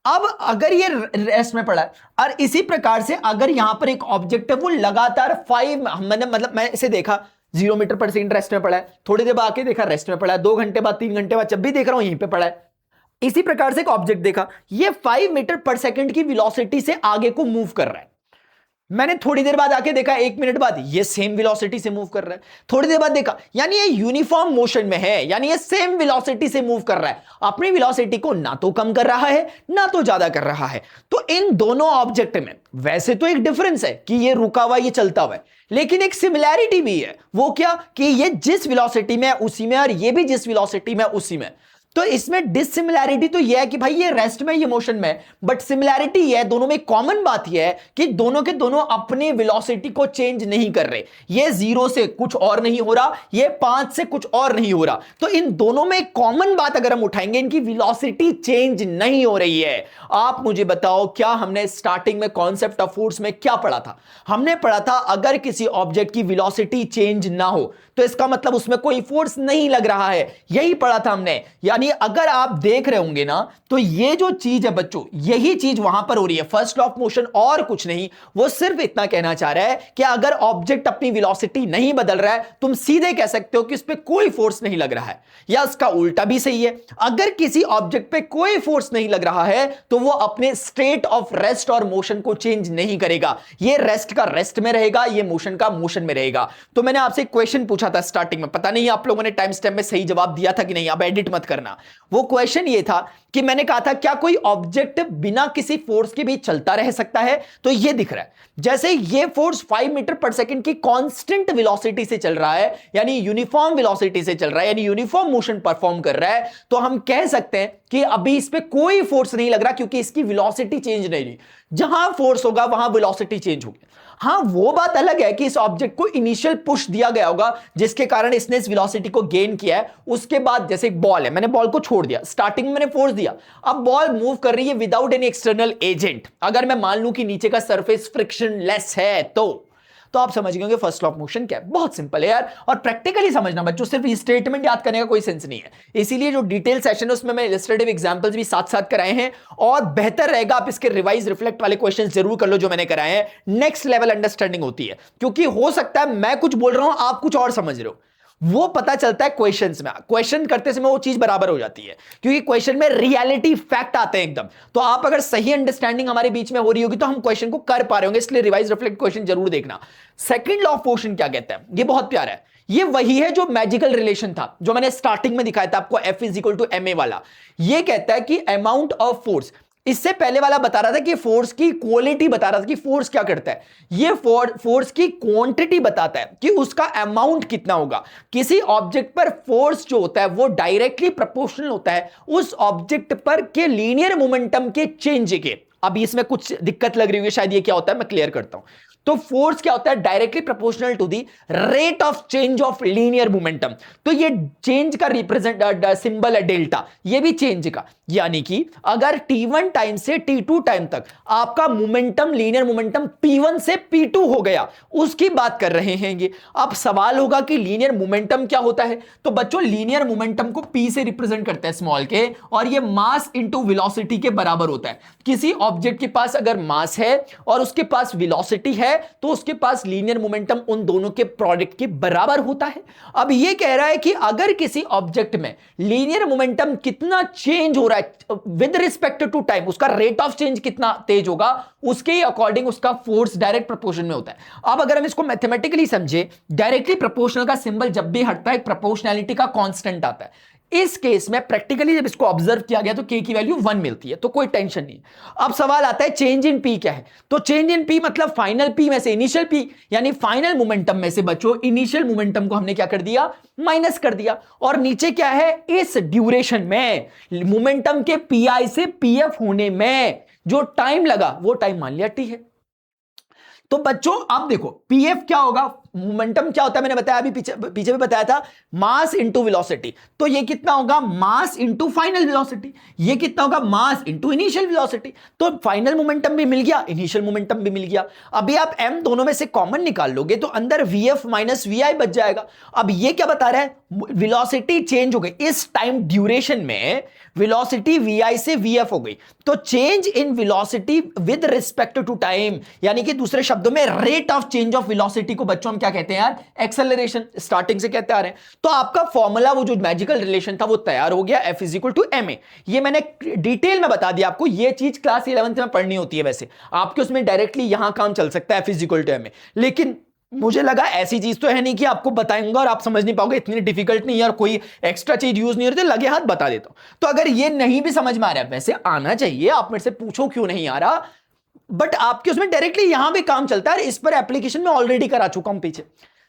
अब अगर ये रेस्ट में पड़ा है, और इसी प्रकार से अगर यहां पर एक ऑब्जेक्ट है वो लगातार 5 मतलब मैं इसे देखा 0 मीटर पर सेकेंड रेस्ट में पड़ा है, थोड़ी देर बाद आके देखा रेस्ट में पड़ा है, 2 घंटे बाद 3 घंटे बाद जब भी देख रहा हूं यहीं पे पड़ा है। इसी प्रकार से एक ऑब्जेक्ट देखा, ये 5 मीटर पर सेकंड की वेलोसिटी से आगे को मूव कर रहा है। मैंने थोड़ी देर बाद आके देखा 1 मिनट बाद ये सेम वेलोसिटी से मूव कर रहा है। थोड़ी देर बाद देखा, यानी ये यूनिफॉर्म मोशन में है, यानी ये सेम वेलोसिटी से मूव कर रहा है। अपनी वेलोसिटी को ना तो कम कर रहा है ना तो ज्यादा कर रहा है। तो इन दोनों ऑब्जेक्ट में वैसे तो एक डिफरेंस है कि ये रुका हुआ ये चलता हुआ है, लेकिन एक सिमिलैरिटी भी है। वो क्या कि ये जिस वेलोसिटी में उसी में, और ये भी जिस वेलोसिटी में उसी में। तो इसमें डिसिमिलैरिटी तो यह है कि भाई ये रेस्ट में ये मोशन में, बट सिमिलैरिटी यह है, दोनों में कॉमन बात यह है कि दोनों के दोनों अपने वेलोसिटी को चेंज नहीं कर रहे। ये 0 से कुछ और नहीं हो रहा, ये 5 से कुछ और नहीं हो रहा। तो इन दोनों में कॉमन बात अगर हम उठाएंगे, इनकी वेलोसिटी चेंज नहीं हो रही है। आप मुझे बताओ, क्या हमने स्टार्टिंग में कॉन्सेप्ट ऑफ फोर्स में क्या पढ़ा था? हमने पढ़ा था अगर किसी ऑब्जेक्ट की वेलोसिटी चेंज ना हो तो इसका मतलब उसमें कोई फोर्स नहीं लग रहा है। यही पढ़ा था हमने। यानी अगर आप देख रहे होंगे ना, तो ये जो चीज है बच्चों, यही चीज वहां पर हो रही है, फर्स्ट लॉ ऑफ मोशन और कुछ नहीं। वो सिर्फ इतना कहना चाह रहा है कि अगर ऑब्जेक्ट अपनी वेलोसिटी नहीं बदल रहा है, तुम सीधे कह सकते हो कि उस पर कोई फोर्स नहीं लग रहा है। या उसका उल्टा भी सही है, अगर किसी ऑब्जेक्ट पे कोई फोर्स नहीं लग रहा है तो वो अपने स्टेट ऑफ रेस्ट और मोशन को चेंज नहीं करेगा। ये रेस्ट का रेस्ट में रहेगा, ये मोशन का मोशन में रहेगा। तो मैंने आपसे एक क्वेश्चन पूछा था स्टार्टिंग में, पता नहीं आप लोगों ने टाइम स्टैम्प में सही जवाब दिया था कि नहीं, अब एडिट मत करना। वो क्वेश्चन ये था कि मैंने कहा था क्या कोई ऑब्जेक्ट बिना किसी फोर्स के भी चलता रह सकता है? तो ये दिख रहा है, जैसे ये फोर्स 5 मीटर पर सेकंड की कांस्टेंट वेलोसिटी से चल रहा है, यानी यूनिफॉर्म वेलोसिटी से चल रहा है, यानी यूनिफॉर्म मोशन परफॉर्म कर रहा है। तो हम कह सकते हैं कि अभी इस पे कोई फोर्स नहीं लग रहा, क्योंकि इसकी वेलोसिटी चेंज नहीं रही। जहां फोर्स होगा वहां वेलोसिटी चेंज होगी। हां, वो बात अलग है कि इस ऑब्जेक्ट को इनिशियल पुश दिया गया होगा जिसके कारण इसने इस वेलोसिटी को गेन किया है। उसके बाद जैसे एक बॉल है, मैंने बॉल को छोड़ दिया, स्टार्टिंग में मैंने फोर्स दिया, अब बॉल मूव कर रही है विदाउट एनी एक्सटर्नल एजेंट। अगर मैं मान लूं कि नीचे का सरफेस फ्रिक्शन लेस है तो आप समझ गए फर्स्ट लॉ ऑफ मोशन क्या है। बहुत सिंपल है यार, और प्रैक्टिकली समझना बच्चों, सिर्फ स्टेटमेंट याद करने का कोई सेंस नहीं है। इसीलिए जो डिटेल सेशन है उसमें मैं इलस्ट्रेटिव एग्जांपल्स भी साथ साथ कराए हैं, और बेहतर रहेगा आप इसके रिवाइज रिफ्लेक्ट वाले क्वेश्चंस जरूर कर लो जो मैंने कराए हैं। नेक्स्ट लेवल अंडरस्टैंडिंग होती है, क्योंकि हो सकता है मैं कुछ बोल रहा हूं आप कुछ और समझ रहे हो, वो पता चलता है क्वेश्चंस में। क्वेश्चन करते समय वो चीज बराबर हो जाती है, क्योंकि क्वेश्चन में रियलिटी फैक्ट आते हैं एकदम। तो आप अगर सही अंडरस्टैंडिंग हमारे बीच में हो रही होगी तो हम क्वेश्चन को कर पा रहे होंगे, इसलिए रिवाइज रिफ्लेक्ट क्वेश्चन जरूर देखना। सेकंड लॉ ऑफ मोशन क्या कहता है? ये बहुत प्यारा है। ये वही है जो मैजिकल रिलेशन था जो मैंने स्टार्टिंग में दिखाया था आपको, F = ma वाला। ये कहता है कि अमाउंट ऑफ फोर्स, इससे पहले वाला बता रहा था कि फोर्स की क्वालिटी बता रहा था कि फोर्स क्या करता है, ये फोर्स की क्वांटिटी बताता है कि उसका अमाउंट कितना होगा। किसी ऑब्जेक्ट पर फोर्स जो होता है वो डायरेक्टली प्रोपोर्शनल होता है उस ऑब्जेक्ट पर के लीनियर मोमेंटम के चेंज के। अब इसमें कुछ दिक्कत लग रही है शायद, ये क्या होता है मैं क्लियर करता हूं। तो फोर्स क्या होता है, directly proportional to the rate of change of linear momentum. तो ये चेंज का रिप्रेजेंट सिंबल है डेल्टा, ये भी चेंज का, यानी कि अगर t1 टाइम से t2 टाइम तक आपका मोमेंटम, लीनियर मोमेंटम p1 से p2 हो गया, उसकी बात कर रहे हैं ये। अब सवाल होगा कि लीनियर मोमेंटम क्या होता है, तो बच्चों लीनियर मोमेंटम को p से रिप्रेजेंट करते हैं स्मॉल के, और ये मास इंटू वेलोसिटी के बराबर होता है। किसी ऑब्जेक्ट के पास अगर मास है और उसके पास वेलोसिटी है तो उसके पास लीनियर मोमेंटम उन दोनों के प्रोडक्ट के बराबर होता है। अब ये कह रहा है कि अगर किसी ऑब्जेक्ट में लीनियर मोमेंटम कितना चेंज हो रहा है विद रिस्पेक्ट टू टाइम, उसका रेट ऑफ चेंज कितना तेज होगा, उसके अकॉर्डिंग उसका फोर्स डायरेक्ट प्रोपोर्शन में होता है। अब अगर हम इसको मैथमेटिकली समझे, डायरेक्टली प्रोपोर्शनल का सिंबल जब भी हटता है प्रोपोर्शनैलिटी का कांस्टेंट आता है। इस केस में प्रैक्टिकली जब इसको ऑब्जर्व किया गया तो k की वैल्यू 1 मिलती है, तो कोई टेंशन नहीं। अब सवाल आता है चेंज इन p क्या है, तो चेंज इन p मतलब फाइनल p में से इनिशियल p, यानी फाइनल मोमेंटम में से बच्चों इनिशियल मोमेंटम को हमने क्या कर दिया, माइनस कर दिया। और नीचे क्या है, इस ड्यूरेशन में मोमेंटम के pi से pf होने में जो टाइम लगा वो टाइम मान लिया t है। तो बच्चों आप देखो pf क्या होगा, मोमेंटम क्या होता है, मैंने बताया अभी पीछे भी बताया था, मास इंटू वेलोसिटी। तो ये कितना होगा, मास इंटू फाइनल वेलोसिटी। ये कितना होगा, मास इंटू इनिशियल वेलोसिटी। तो फाइनल मोमेंटम भी मिल गया, इनिशियल मोमेंटम भी मिल गया। अभी आप m दोनों में से कॉमन निकाल लोगे तो अंदर vf माइनस vi बच जाएगा। अब ये क्या बता रहा है, वेलोसिटी चेंज हो गई इस टाइम ड्यूरेशन में, वेलोसिटी vi से vf हो गई। तो change in velocity with respect to time, यानी कि दूसरे शब्दों में rate of change of velocity को बच्चों क्या कहते हैं यार, एक्सेलरेशन। स्टार्टिंग से कहते आ रहे हैं। तो आपका फॉर्मूला, वो जो मैजिकल रिलेशन था वो तैयार हो गया, F is equal to ma। ये मैंने डिटेल में बता दिया आपको, ये चीज क्लास 11th में पढ़नी होती है, वैसे आपके उसमें डायरेक्टली यहां काम चल सकता है F is equal to ma। लेकिन मुझे लगा ऐसी चीज तो है नहीं कि आपको बताऊंगा और आप समझ नहीं पाओगे, इतनी डिफिकल्ट नहीं है और कोई एक्स्ट्रा चीज यूज नहीं होती, लगे हाथ बता देता हूं। तो अगर ये नहीं भी समझ में आ रहा है, वैसे आना चाहिए, आप मेरे से पूछो क्यों नहीं आ रहा, बट आपके उसमें डायरेक्टली यहां भी काम चलता है। इस पर एप्लीकेशन में ऑलरेडी करा चुका हूं पीछे,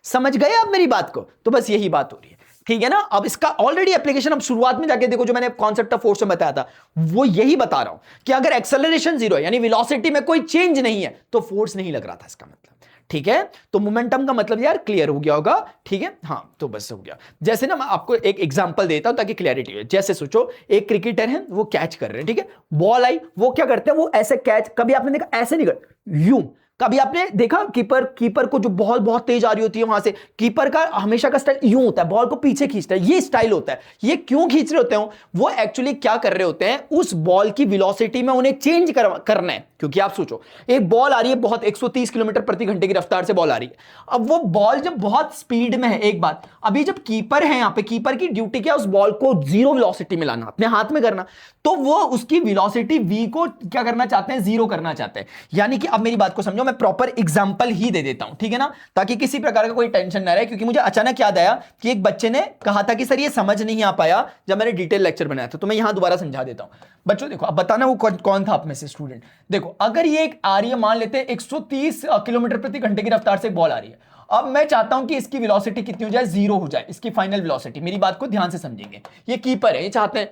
समझ गए आप मेरी बात को, तो बस यही बात हो रही है, ठीक है ना। अब इसका ऑलरेडी एप्लीकेशन, अब शुरुआत में जाके देखो जो मैंने कॉन्सेप्ट ऑफ फोर्स में बताया था, वो यही बता रहा हूं कि अगर एक्सेलरेशन जीरो है यानी वेलोसिटी में कोई चेंज नहीं है तो फोर्स नहीं लग रहा था, इसका मतलब, ठीक है। तो मोमेंटम का मतलब यार क्लियर हो गया होगा, ठीक है। हाँ तो बस हो गया। जैसे ना मैं आपको एक एग्जांपल देता हूं ताकि क्लैरिटी हो। जैसे सोचो एक क्रिकेटर है, वो कैच कर रहे हैं, ठीक है, बॉल आई, वो क्या करते हैं, वो ऐसे कैच, कभी आपने देखा ऐसे नहीं कर, यूं, कभी आपने देखा कीपर को जो बॉल बहुत तेज आ रही होती है वहां से, कीपर का हमेशा का स्टाइल यूं होता है, बॉल को पीछे खींचता है, ये स्टाइल होता है। ये क्यों खींच रहे होते हैं, वो एक्चुअली क्या कर रहे होते हैं, उस बॉल की वेलोसिटी में उन्हें चेंज करना है। क्योंकि आप सोचो एक बॉल आ रही है बहुत 130 किलोमीटर प्रति घंटे की रफ्तार से बॉल आ रही है। अब वो बॉल जब बहुत स्पीड में है, एक बात, अभी जब कीपर है यहां पे, कीपर की ड्यूटी क्या है, उस बॉल को जीरो वेलोसिटी में लाना, अपने हाथ में करना। तो वो उसकी वेलोसिटी v को क्या करना चाहते हैं, जीरो करना चाहते हैं। यानी कि अब मेरी बात को समझो, मैं प्रॉपर एग्जांपल ही दे देता हूं, ठीक है ना, ताकि किसी प्रकार का कोई टेंशन ना रहे। क्योंकि मुझे अचानक याद आया कि एक बच्चे ने कहा था कि सर ये समझ नहीं आ पाया जब मैंने डिटेल लेक्चर बनाया था, तो मैं यहां दोबारा समझा देता हूं। बच्चों देखो, अब बताना वो कौन था आप में से स्टूडेंट। देखो अगर ये एक आ रही है, मान लेते हैं 130 किलोमीटर प्रति घंटे की रफ्तार से बॉल आ रही है। अब मैं चाहता हूं कि इसकी वेलोसिटी कितनी हो जाए, जीरो हो जाए, इसकी फाइनल वेलोसिटी। मेरी बात को ध्यान से समझेंगे, ये कीपर है, ये चाहते हैं।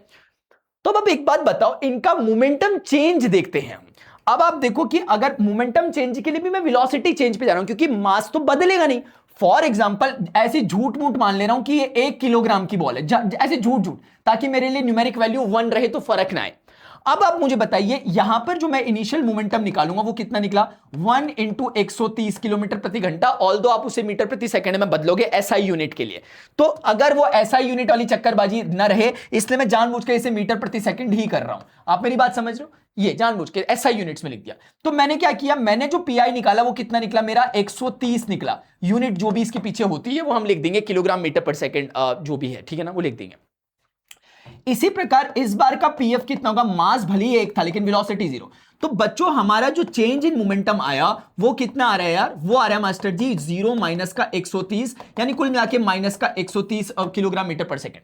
तो अब एक बात बताओ, इनका मोमेंटम चेंज देखते हैं हम। अब आप देखो कि अगर मोमेंटम चेंज के लिए भी मैं वेलोसिटी चेंज पे जा रहा हूं, क्योंकि मास तो बदलेगा नहीं। फॉर एग्जाम्पल ऐसे झूठ मूठ मान ले रहा हूं कि ये 1 किलोग्राम की बॉल है, ऐसे झूठ, ताकि मेरे लिए न्यूमेरिक वैल्यू 1 रहे तो फर्क ना आए। अब आप मुझे बताइए, यहां पर जो मैं इनिशियल मोमेंटम निकालूंगा वो कितना निकला, 1 × 130 किलोमीटर प्रति घंटा। ऑल्दो आप उसे मीटर प्रति सेकंड में बदलोगे SI यूनिट के लिए, तो अगर वो SI यूनिट वाली चक्करबाजी न रहे, इसलिए मैं जानबूझ के इसे मीटर प्रति सेकंड ही कर रहा हूं। आप मेरी बात समझ रहे हो, ये जानबूझ के SI यूनिट्स में लिख दिया। तो मैंने क्या किया, मैंने जो PI निकाला वो कितना निकला, मेरा 130 निकला। यूनिट जो भी इसके पीछे होती है वो हम लिख देंगे किलोग्राम मीटर पर सेकंड, जो भी है, ठीक है ना, वो लिख देंगे। इसी प्रकार इस बार का PF कितना होगा, मास भले ही एक था लेकिन वेलोसिटी जीरो। तो बच्चों हमारा जो चेंज इन मोमेंटम आया वो कितना आ रहा है यार, वो आ रहा है मास्टर जी 0 माइनस का 130, यानी कुल मिला के माइनस का 130 किलोग्राम मीटर पर सेकंड।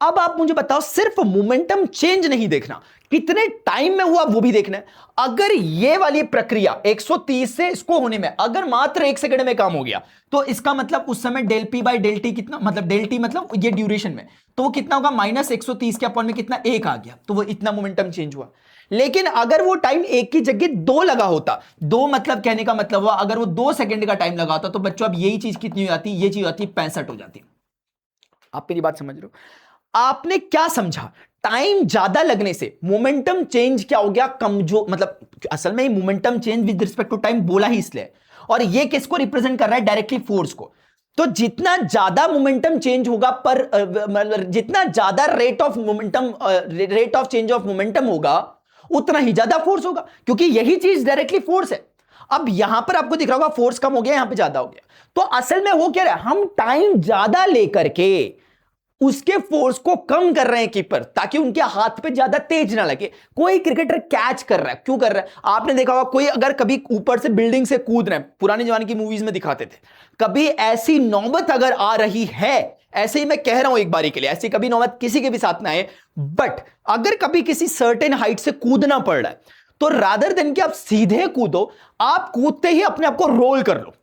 अब आप मुझे बताओ, सिर्फ मोमेंटम चेंज नहीं देखना, कितने टाइम में हुआ वो भी देखना है। अगर ये वाली प्रक्रिया 130 से इसको होने में अगर मात्र 1 सेकंड में काम हो गया, तो इसका मतलब उस समय del P by del T कितना, मतलब डेल टी मतलब ये ड्यूरेशन में, तो वो कितना होगा, -130 के अपॉन में कितना 1 आ गया, तो वो इतना मोमेंटम चेंज हुआ। लेकिन अगर वो टाइम 1 की जगह 2 लगा होता, 2 मतलब कहने का मतलब हुआ अगर वो 2 सेकंड का टाइम लगा होता तो बच्चों अब यही चीज कितनी हो जाती, ये चीज होती 65 हो जाती। आप मेरी बात समझ रहे हो? आपने क्या समझा? टाइम ज्यादा लगने से मोमेंटम चेंज क्या हो गया, कमजोर, मतलब असल में momentum change with respect to time बोला ही इसलिए, और ये किसको रिप्रेजेंट कर रहा है, डायरेक्टली फोर्स को। तो जितना ज्यादा मोमेंटम चेंज होगा पर जितना ज्यादा rate of change of momentum होगा उतना ही ज्यादा फोर्स होगा, क्योंकि यही चीज डायरेक्टली फोर्स है। अब यहां पर आपको दिख रहा होगा फोर्स कम हो गया, यहां पे ज्यादा हो गया। तो असल में हो क्या रहा है, हम टाइम ज्यादा लेकर के उसके फोर्स को कम कर रहे हैं कीपर, ताकि उनके हाथ पे ज्यादा तेज ना लगे। कोई क्रिकेटर कैच कर रहा है, क्यों कर रहा है? आपने देखा होगा कोई अगर कभी ऊपर से बिल्डिंग से कूद रहे हैं, पुराने जमाने की मूवीज में दिखाते थे, कभी ऐसी नौबत अगर आ रही है, ऐसे ही मैं कह रहा हूं एक बारी के लिए, ऐसी कभी नौबत किसी के भी साथ ना आए, बट अगर कभी किसी सर्टेन हाइट से कूदना पड़ रहा है, तो रादर देन कि आप सीधे कूदो, आप कूदते ही अपने आप को रोल कर लो।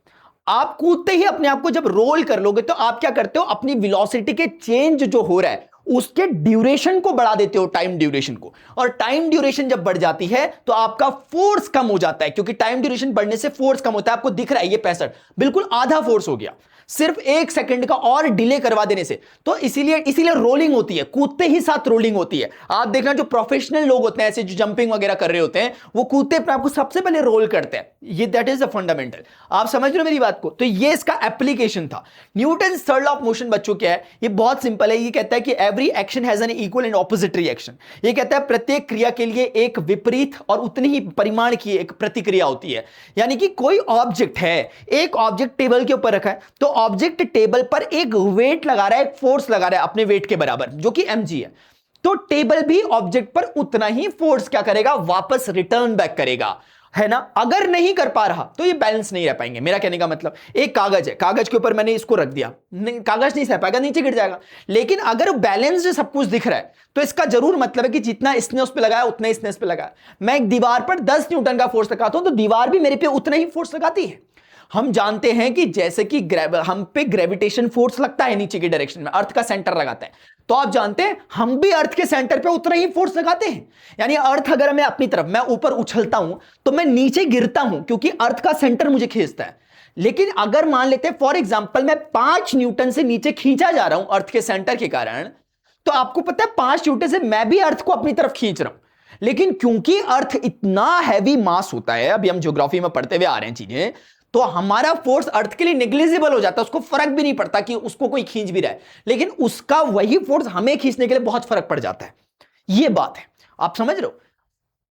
आप कूदते ही अपने आप को जब रोल कर लोगे तो आप क्या करते हो, अपनी वेलोसिटी के चेंज जो हो रहा है उसके ड्यूरेशन को बढ़ा देते हो, टाइम ड्यूरेशन को। और टाइम ड्यूरेशन जब बढ़ जाती है तो आपका फोर्स कम हो जाता है, क्योंकि टाइम ड्यूरेशन बढ़ने से फोर्स कम होता है। आपको दिख रहा है ये 65 बिल्कुल आधा फोर्स हो गया सिर्फ 1 सेकंड का और डिले करवा देने से। तो इसीलिए रोलिंग होती है, कूदते ही साथ रोलिंग होती है। आप देखना जो प्रोफेशनल लोग होते हैं, ऐसे जो जंपिंग वगैरह कर रहे होते हैं, वो कूदते अपने आपको सबसे पहले रोल करते हैं। ये दैट इज द फंडामेंटल। आप समझ रहे हो मेरी बात को? तो ये इसका एप्लीकेशन था। Newton third law of motion बच्चों क्या है, ये बहुत सिंपल है। ये कहता है कि every action has an equal and opposite reaction. ये कहता है प्रत्येक क्रिया के लिए एक विपरीत और उतनी ही परिमाण की एक प्रतिक्रिया होती है। यानी कि कोई ऑब्जेक्ट है, एक ऑब्जेक्ट टेबल के ऊपर रखा है, तो ऑब्जेक्ट टेबल पर एक वेट लगा रहा है, एक फोर्स लगा रहा है अपने वेट के बराबर, जो कि mg है। तो टेबल भी ऑब्जेक्ट पर उतना ही फोर्स क्या करेगा, वापस रिटर्न बैक करेगा, है ना। अगर नहीं कर पा रहा तो ये बैलेंस नहीं रह पाएंगे। मेरा कहने का मतलब, एक कागज है, कागज के ऊपर मैंने इसको रख दिया, कागज नहीं सह पाएगा, नीचे गिर जाएगा। लेकिन अगर बैलेंस सब कुछ दिख रहा है तो इसका जरूर मतलब है कि जितना इसने उस पर लगाया उतना इसने इस पर लगाया। मैं एक दीवार पर 10 न्यूटन का फोर्स लगाता हूं तो दीवार भी मेरे पे उतना ही फोर्स लगाती है। हम जानते हैं कि जैसे कि हम पे ग्रेविटेशन फोर्स लगता है नीचे की डायरेक्शन में, अर्थ का सेंटर लगाता है, तो आप जानते हैं हम भी अर्थ के सेंटर पे उतना ही फोर्स लगाते हैं। यानी अर्थ अगर मैं अपनी तरफ, मैं ऊपर उछलता हूं तो मैं नीचे गिरता हूं, क्योंकि अर्थ का सेंटर मुझे खींचता है। लेकिन अगर मान लेते हैं फॉर एग्जांपल मैं 5 न्यूटन से नीचे खींचा जा रहा हूं अर्थ के सेंटर के कारण, तो आपको पता है 5 न्यूटन से मैं भी अर्थ को अपनी तरफ खींच रहा हूं। लेकिन क्योंकि अर्थ इतना हैवी मास होता है, अभी हम ज्योग्राफी में पढ़ते हुए आ रहे हैं चीजें, तो हमारा फोर्स अर्थ के लिए नेग्लिजिबल हो जाता है, उसको फर्क भी नहीं पड़ता कि उसको कोई खींच भी रहा है, लेकिन उसका वही फोर्स हमें खींचने के लिए बहुत फर्क पड़ जाता है। ये बात है, आप समझ रहे हो?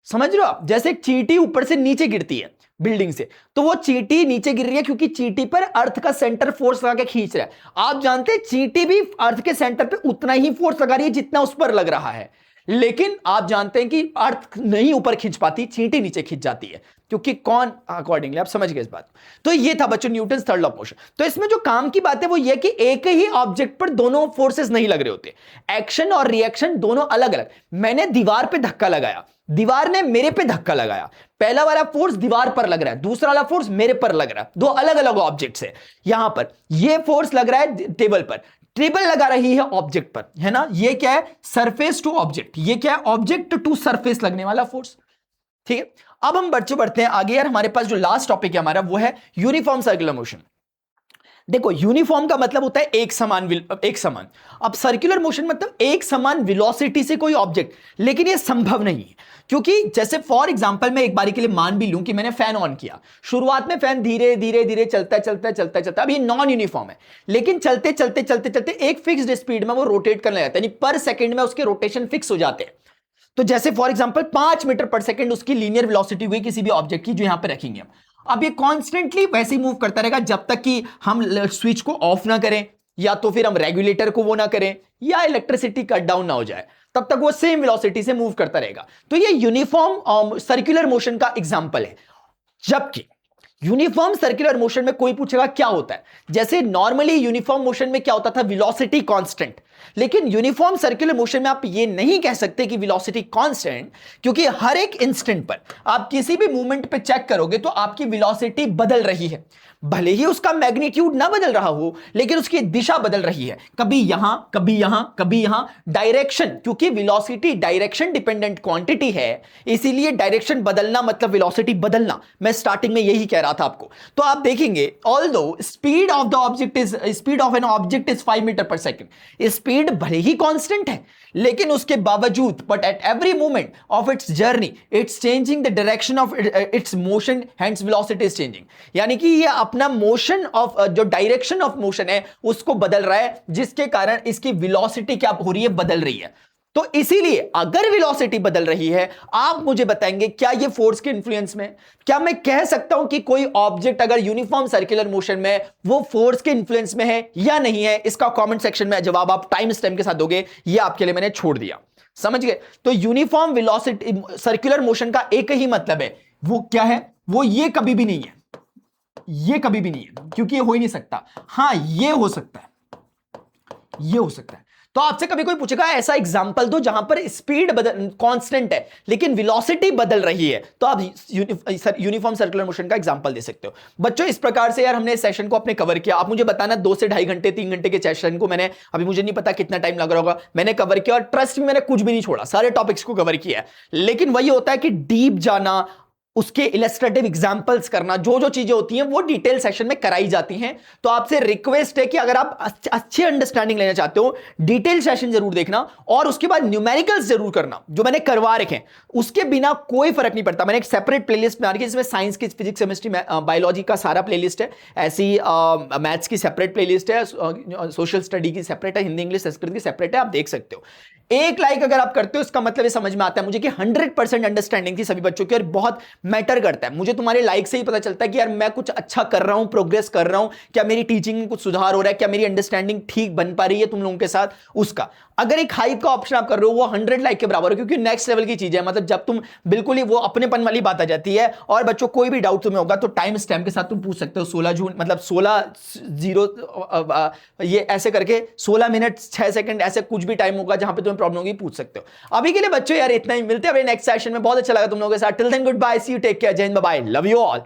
समझ रहे हो आप? जैसे एक चींटी ऊपर से नीचे गिरती है बिल्डिंग से, तो वो चींटी नीचे गिर रही है क्योंकि चींटी पर अर्थ का सेंटर फोर्स लगा के खींच रहा है। आप जानते हैं चींटी भी अर्थ के सेंटर पे उतना ही फोर्स लगा रही है जितना उस पर लग रहा है, लेकिन आप जानते हैं कि अर्थ नहीं ऊपर खींच पाती, चींटी नीचे खींच जाती है, क्योंकि कौन अकॉर्डिंगली, आप समझ गए इस बात। तो ये था बच्चों Newton third law of motion. तो इसमें जो काम की बात है वो ये कि एक ही ऑब्जेक्ट पर दोनों फोर्सेस नहीं लग रहे होते, एक्शन और रिएक्शन दोनों अलग अलग। मैंने दीवार पे धक्का लगाया, दीवार ने मेरे पे धक्का लगाया, पहला वाला फोर्स दीवार पर लग रहा है, दूसरा वाला फोर्स मेरे पर लग रहा है। दो अलग अलग ऑब्जेक्ट्स है। यहां पर ये फोर्स लग रहा है टेबल पर, टेबल लगा रही है ऑब्जेक्ट पर, है ना। ये क्या है, सरफेस टू ऑब्जेक्ट, ये क्या है, ऑब्जेक्ट टू सरफेस लगने वाला फोर्स। ठीक है, अब हम बच्चों बढ़ते हैं आगे। यार हमारे पास जो लास्ट टॉपिक है हमारा वो है यूनिफॉर्म सर्कुलर मोशन। देखो यूनिफॉर्म का मतलब होता है एक समान। अब सर्कुलर मोशन मतलब एक समान वेलोसिटी से कोई ऑब्जेक्ट, लेकिन ये संभव नहीं है, क्योंकि जैसे फॉर एग्जांपल मैं एक बारी के लिए मान भी लूं कि मैंने फैन ऑन किया, शुरुआत में फैन धीरे धीरे धीरे चलता, अब ये नॉन यूनिफॉर्म है, लेकिन चलते एक फिक्स्ड स्पीड में वो रोटेट करने लगता है, यानी पर सेकंड में उसके रोटेशन फिक्स हो जाते हैं। तो जैसे फॉर एग्जांपल 5 मीटर पर सेकंड उसकी लीनियर वेलोसिटी हुई किसी भी ऑब्जेक्ट की, जो यहां पे रखेंगे हम। अब ये कॉन्स्टेंटली वैसे ही मूव करता रहेगा जब तक कि हम स्विच को ऑफ ना करें, या तो फिर हम रेगुलेटर को वो ना करें, या इलेक्ट्रिसिटी कट डाउन ना हो जाए, तब तक वो सेम वेलोसिटी से मूव करता रहेगा। तो ये यूनिफॉर्म सर्कुलर मोशन का एग्जांपल है। जबकि यूनिफॉर्म सर्कुलर मोशन में कोई पूछेगा क्या होता है, जैसे नॉर्मली यूनिफॉर्म मोशन में क्या होता था, वेलोसिटी कांस्टेंट, लेकिन यूनिफॉर्म सर्कुलर मोशन में आप ये नहीं कह सकते कि वेलोसिटी कांस्टेंट, क्योंकि हर एक इंस्टेंट पर आप किसी भी मूवमेंट पे चेक करोगे तो आपकी वेलोसिटी बदल रही है। भले ही उसका मैग्नीट्यूड ना बदल रहा हो, लेकिन उसकी दिशा बदल रही है, कभी यहां कभी यहां कभी यहां। डायरेक्शन, क्योंकि वेलोसिटी डायरेक्शन डिपेंडेंट क्वांटिटी है, इसीलिए डायरेक्शन बदलना मतलब वेलोसिटी बदलना। मैं स्टार्टिंग में यही कह रहा था आपको। तो आप देखेंगे, although speed of an object is 5 meter पर सेकेंड, स्पीड भले ही कांस्टेंट है, लेकिन उसके बावजूद but at every moment of its journey it's changing the direction of its motion, hence velocity is changing. यानी कि ये अपना मोशन ऑफ जो डायरेक्शन ऑफ मोशन है उसको बदल रहा है, जिसके कारण इसकी वेलोसिटी क्या हो रही है, बदल रही है। तो इसीलिए अगर वेलोसिटी बदल रही है, आप मुझे बताएंगे क्या ये फोर्स के इन्फ्लुएंस में? क्या मैं कह सकता हूं कि कोई ऑब्जेक्ट अगर यूनिफॉर्म सर्कुलर मोशन में वो फोर्स के इन्फ्लुएंस में है या नहीं है? इसका कमेंट सेक्शन में जवाब आप टाइम स्टैम्प के साथ दोगे, ये आपके लिए मैंने छोड़ दिया। समझ गए? तो यूनिफॉर्म वेलोसिटी सर्कुलर मोशन का एक ही मतलब है, वो क्या है? वो ये कभी भी नहीं है, ये कभी भी नहीं है, क्योंकि ये हो ही नहीं सकता। हां, ये हो सकता है, ये हो सकता है। तो आपसे कभी कोई पूछेगा ऐसा एग्जांपल दो जहां पर स्पीड कांस्टेंट है लेकिन वेलोसिटी बदल रही है, तो आप यूनिफॉर्म सर्कुलर मोशन का एग्जांपल दे सकते हो। बच्चों, इस प्रकार से यार हमने इस सेशन को अपने कवर किया। आप मुझे बताना 2 से 2.5 घंटे 3 घंटे के सेशन को मैंने, अभी मुझे नहीं पता कितना टाइम लग रहा होगा, मैंने कवर किया। और ट्रस्ट में मैंने कुछ भी नहीं छोड़ा, सारे टॉपिक्स को कवर किया है। लेकिन वही होता है कि डीप जाना, उसके इलस्ट्रेटिव एग्जांपल्स करना, जो जो चीजें होती हैं वो डिटेल सेशन में कराई जाती हैं। तो आपसे रिक्वेस्ट है कि अगर आप अच्छी अंडरस्टैंडिंग लेना चाहते हो, डिटेल सेशन जरूर देखना और उसके बाद न्यूमेरिकल्स जरूर करना, जो मैंने करवा रखे हैं। उसके बिना कोई फर्क नहीं पड़ता। मैंने एक सेपरेट प्लेलिस्ट बना रखी है जिसमें साइंस की, फिजिक्स, केमिस्ट्री, बायोलॉजी का सारा प्लेलिस्ट है, ऐसी मैथ्स की सेपरेट प्लेलिस्ट है, सोशल स्टडी की सेपरेट है, हिंदी इंग्लिश संस्कृत की सेपरेट है, आप देख सकते हो। एक लाइक अगर आप करते हो, इसका मतलब ये समझ में आता है मुझे कि 100% अंडरस्टैंडिंग थी सभी बच्चों की, और बहुत मैटर करता है। मुझे तुम्हारे लाइक से ही पता चलता है कि यार मैं कुछ अच्छा कर रहा हूं, प्रोग्रेस कर रहा हूं, क्या मेरी टीचिंग में कुछ सुधार हो रहा है, क्या मेरी अंडरस्टैंडिंग ठीक बन पा रही है तुम लोगों के साथ, उसका। अगर एक हाइप का ऑप्शन आप कर रहे हो, वो 100 लाइक के बराबर है, क्योंकि नेक्स्ट लेवल की चीज है। मतलब जब तुम बिल्कुल ही वो अपनेपन वाली बात आ जाती है। और बच्चों, कोई भी डाउट तुम्हें होगा तो टाइम स्टैम्प के साथ तुम पूछ सकते हो। 16 जून मतलब 16 ये ऐसे करके 16 मिनट 6 सेकंड ऐसे कुछ भी टाइम होगा जहां पे तुम्हें प्रॉब्लम होगी, पूछ सकते हो। अभी के लिए बच्चों यार इतना ही, मिलते हैं नेक्स्ट सेशन में। बहुत अच्छा लगा तुम लोगों के साथ। Till then goodbye, see you, take care, जय हिंद, बाय, लव यू ऑल।